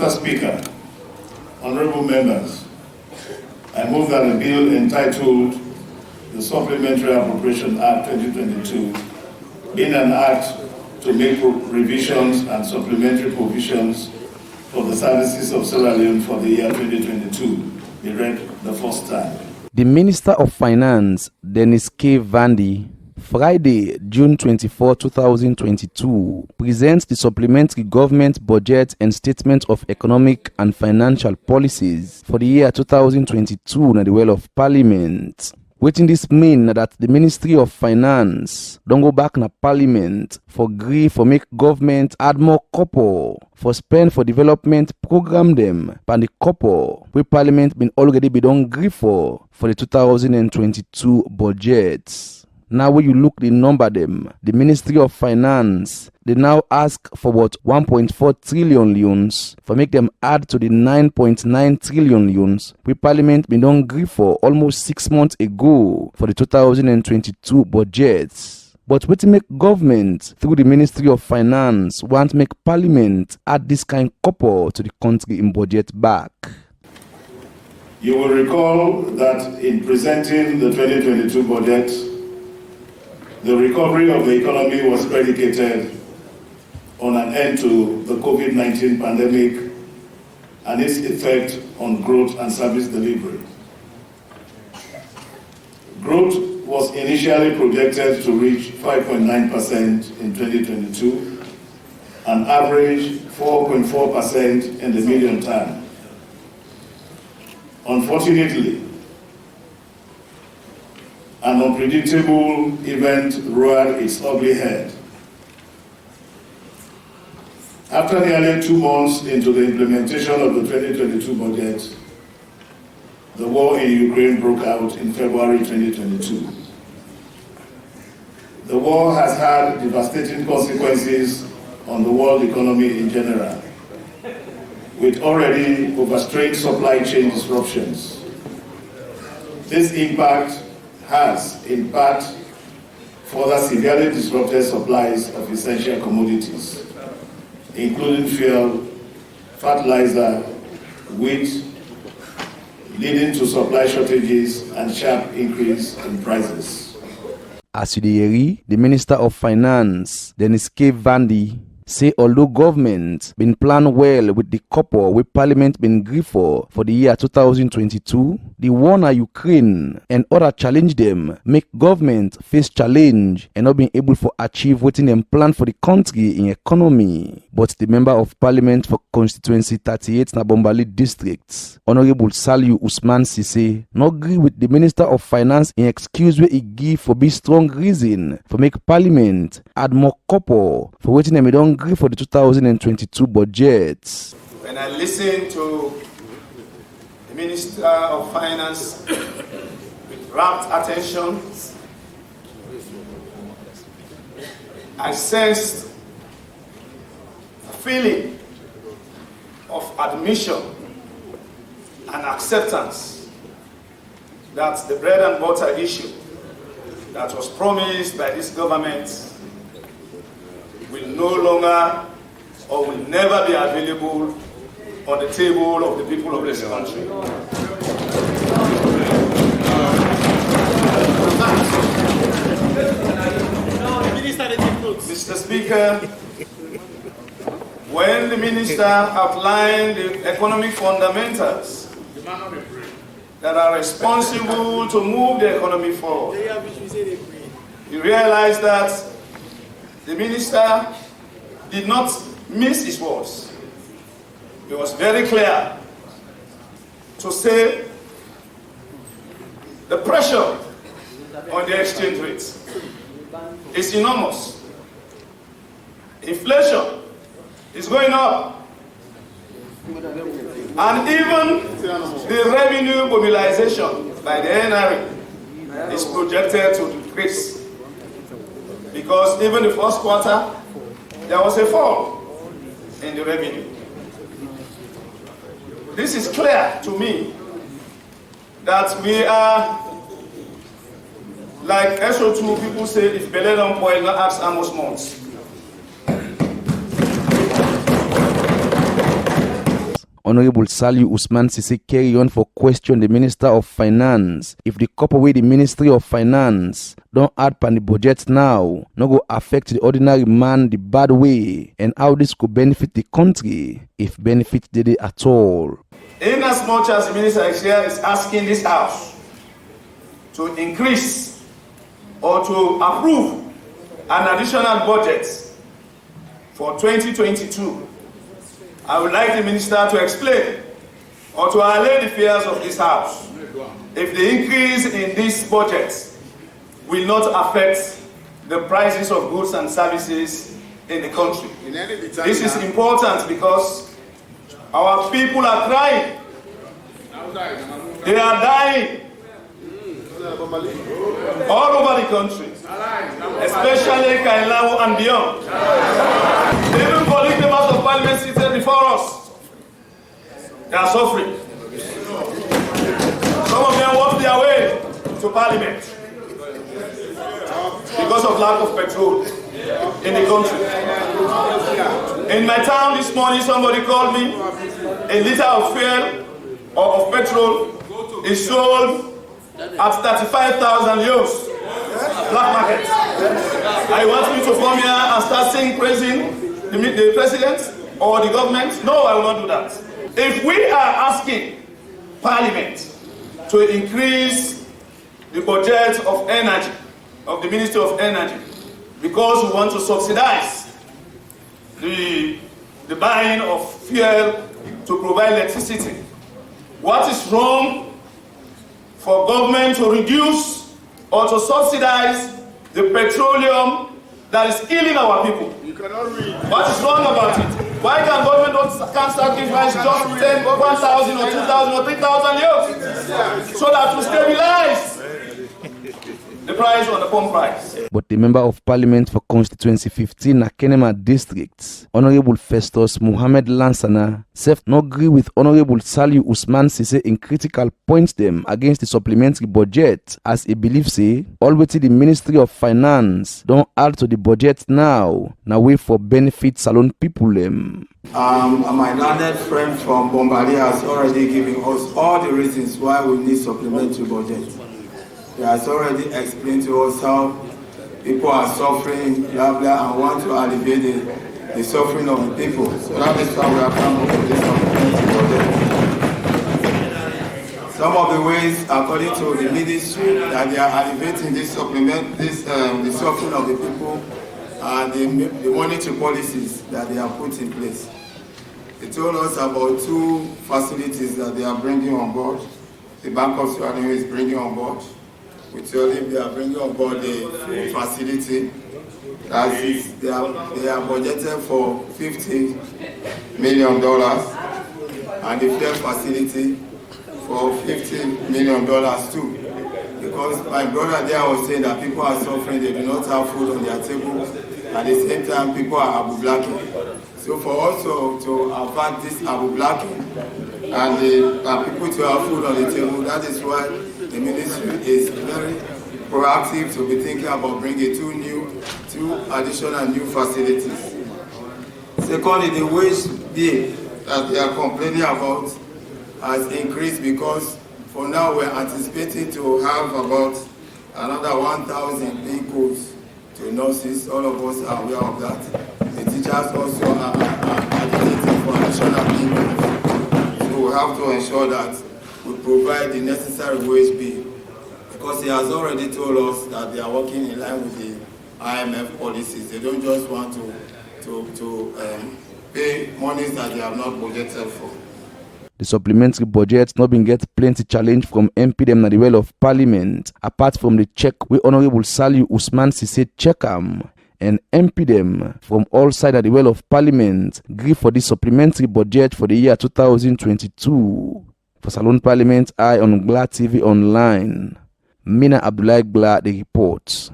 Mr. Speaker, honorable members, I move that the bill entitled the Supplementary Appropriation Act 2022, being an act to make revisions and supplementary provisions for the services of Sierra Leone for the year 2022, be read the first time. The Minister of Finance, Dennis K. Vandy, Friday, June 24, 2022, presents the Supplementary Government Budget and Statement of Economic and Financial Policies for the year 2022 na the well of Parliament. Wetin this mean that the Ministry of Finance don't go back na Parliament for gree for make government add more copper for spend for development program them pan the copper we Parliament been already be done gree for the 2022 budget. Now when you look the number them, the Ministry of Finance, they now ask for about 1.4 trillion leones for make them add to the 9.9 trillion leones we Parliament been done agree for almost 6 months ago for the 2022 budget. But what to make government through the Ministry of Finance want to make Parliament add this kind of copper to the country in budget back? You will recall that in presenting the 2022 budget, the recovery of the economy was predicated on an end to the COVID-19 pandemic and its effect on growth and service delivery. Growth was initially projected to reach 5.9% in 2022 and average 4.4% in the medium term. Unfortunately, an unpredictable event reared its ugly head. After nearly 2 months into the implementation of the 2022 budget, the war in Ukraine broke out in February 2022. The war has had devastating consequences on the world economy in general, with already overstrained supply chain disruptions. This impact has, in part, further severely disrupted supplies of essential commodities, including fuel, fertilizer, wheat, leading to supply shortages and sharp increase in prices. As you hear, the Minister of Finance, Dennis K. Vandy, say although government been plan well with the copper we Parliament been agree for the year 2022, the war na Ukraine and other challenge them make government face challenge and not being able to achieve wetin them plan for the country in economy. But the Member of Parliament for Constituency 38 na Bombali District, Honorable Saliu Usman Sise, not agree with the Minister of Finance in excuse where he give for be strong reason for make Parliament add more copper for wetin them don't agree for the 2022 budget. When I listen to the Minister of Finance with rapt attention, I sensed a feeling of admission and acceptance that the bread and butter issue that was promised by this government will no longer or will never be available on the table of the people of this country. Mr. Speaker, when the Minister outlined the economic fundamentals that are responsible to move the economy forward, you realize that the Minister did not miss his words. It was very clear to say the pressure on the exchange rate is enormous. Inflation is going up. And even the revenue mobilization by the NRA is projected to decrease. Because even the first quarter, there was a fall in the revenue. This is clear to me that we are, like SO2 people say, if belly don't boil, not ask Amos months. Honorable Saliu Usman Sise carry on for question the Minister of Finance if the couple with the Ministry of Finance don't add pan the budget now, no go affect the ordinary man the bad way, and how this could benefit the country if benefit did it at all. In as much as the Minister is here is asking this House to increase or to approve an additional budget for 2022, I would like the Minister to explain or to allay the fears of this House if the increase in this budget will not affect the prices of goods and services in the country. This is important because our people are crying. They are dying all over the country, especially Kailawo and beyond. Even colleague members of Parliament seated before us, they are suffering. Some of them walk their way to Parliament because of lack of petrol in the country. In my town this morning, somebody called me, a liter of fuel or of petrol is sold at 35,000 euros, black market. I want me to come here and start saying praising the president or the government? No, I will not do that. If we are asking Parliament to increase the budget of energy, of the Ministry of Energy, because we want to subsidize the buying of fuel to provide electricity, what is wrong for government to reduce or to subsidize the petroleum that is killing our people? What is wrong about it? Why can government can't sacrifice just 10, 1,000 or 2,000 or 3,000 euros so that we stabilize the price or the pump price? But the Member of Parliament for Constituency 15 Akenema District, Honorable Festus Muhammad Lansana, said no agree with Honorable Saliu Usman Sise in critical points them against the supplementary budget, as he believes say already the Ministry of Finance don't add to the budget now wait for benefit salon people them. My learned friend from Bombardier has already given us all the reasons why we need supplementary budget. He has already explained to us how people are suffering, blah, blah, and want to alleviate the suffering of the people. So that is why we have come up with this supplementary budget. Some of the ways, according to the ministry, that they are alleviating the suffering of the people and the monetary policies that they have put in place. They told us about 2 facilities that they are bringing on board. The Bank of Scrutiny is bringing on board. We tell them they are bringing on board a facility that is, they are budgeted for $50 million and the third facility for $50 million too. Because my brother there was saying that people are suffering, they do not have food on their table. At the same time, people are Abu Blacking. So for us to avert this Abu Blacking and people to have food on the table, that is why the ministry is very proactive to be thinking about bringing 2 additional new facilities. Secondly, the wage bill that they are complaining about has increased because for now we're anticipating to have about another 1,000 vehicles to nurses. All of us are aware of that. The teachers also are agitating for additional vehicles. So we have to ensure that we provide the necessary wage bill, because he has already told us that they are working in line with the IMF policies. They don't just want to pay monies that they have not budgeted for. The supplementary budget not been get plenty challenge from MP them na the well of Parliament, apart from the check with Honorable Saliu Usman Sise checkam, and MP them from all sides of the well of Parliament agree for the supplementary budget for the year 2022. For Salon Parliament, I on Gla TV Online. Mina Abdullah Gla, the reports.